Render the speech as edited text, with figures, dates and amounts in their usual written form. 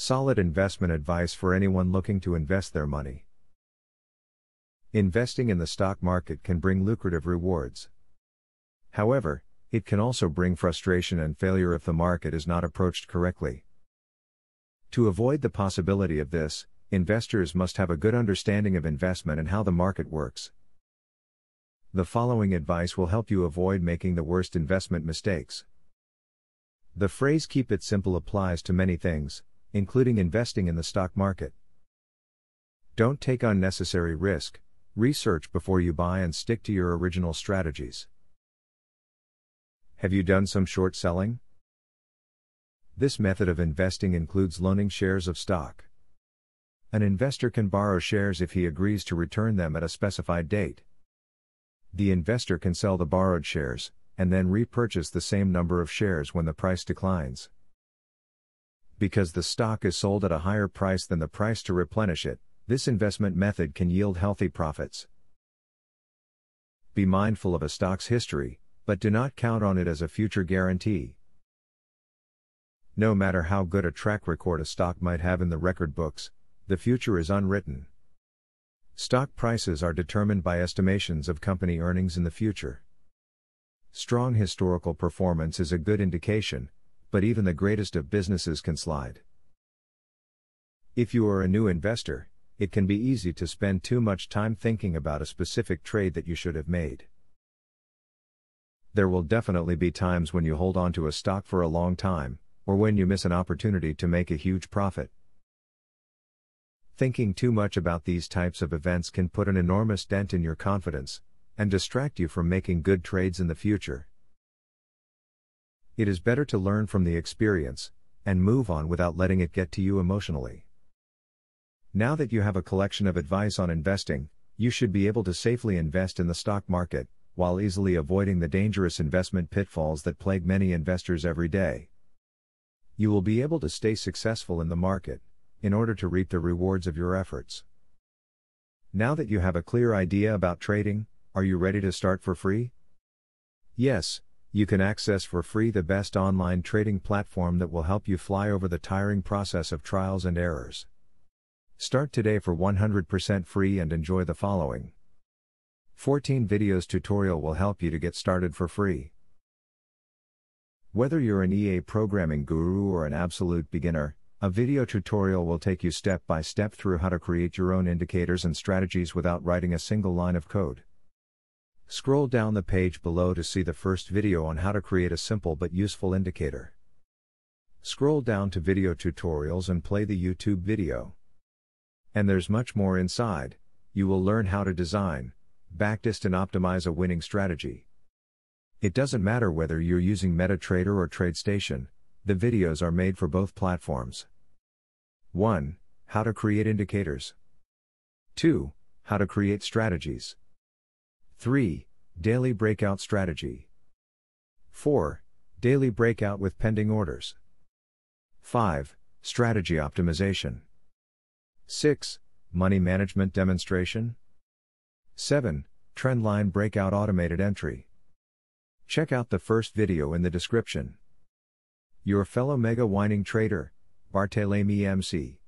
Solid investment advice for anyone looking to invest their money. Investing in the stock market can bring lucrative rewards. However, it can also bring frustration and failure if the market is not approached correctly. To avoid the possibility of this, investors must have a good understanding of investment and how the market works. The following advice will help you avoid making the worst investment mistakes. The phrase "keep it simple" applies to many things, including investing in the stock market. Don't take unnecessary risk, research before you buy and stick to your original strategies. Have you done some short selling? This method of investing includes loaning shares of stock. An investor can borrow shares if he agrees to return them at a specified date. The investor can sell the borrowed shares, and then repurchase the same number of shares when the price declines. Because the stock is sold at a higher price than the price to replenish it, this investment method can yield healthy profits. Be mindful of a stock's history, but do not count on it as a future guarantee. No matter how good a track record a stock might have in the record books, the future is unwritten. Stock prices are determined by estimations of company earnings in the future. Strong historical performance is a good indication, but even the greatest of businesses can slide. If you are a new investor, it can be easy to spend too much time thinking about a specific trade that you should have made. There will definitely be times when you hold on to a stock for a long time, or when you miss an opportunity to make a huge profit. Thinking too much about these types of events can put an enormous dent in your confidence, and distract you from making good trades in the future. It is better to learn from the experience, and move on without letting it get to you emotionally. Now that you have a collection of advice on investing, you should be able to safely invest in the stock market, while easily avoiding the dangerous investment pitfalls that plague many investors every day. You will be able to stay successful in the market, in order to reap the rewards of your efforts. Now that you have a clear idea about trading, are you ready to start for free? Yes, you can access for free the best online trading platform that will help you fly over the tiring process of trials and errors. Start today for 100% free and enjoy the following 14 videos tutorial will help you to get started for free. Whether you're an EA programming guru or an absolute beginner, a video tutorial will take you step by step through how to create your own indicators and strategies without writing a single line of code. Scroll down the page below to see the first video on how to create a simple but useful indicator. Scroll down to video tutorials and play the YouTube video. And there's much more inside. You will learn how to design, backtest and optimize a winning strategy. It doesn't matter whether you're using MetaTrader or TradeStation, the videos are made for both platforms. 1. How to create indicators. 2. How to create strategies. 3. Daily breakout strategy. 4. Daily breakout with pending orders. 5. Strategy optimization. 6. Money management demonstration. 7. Trendline breakout automated entry. Check out the first video in the description. Your fellow mega winning trader, Barthélemy MC.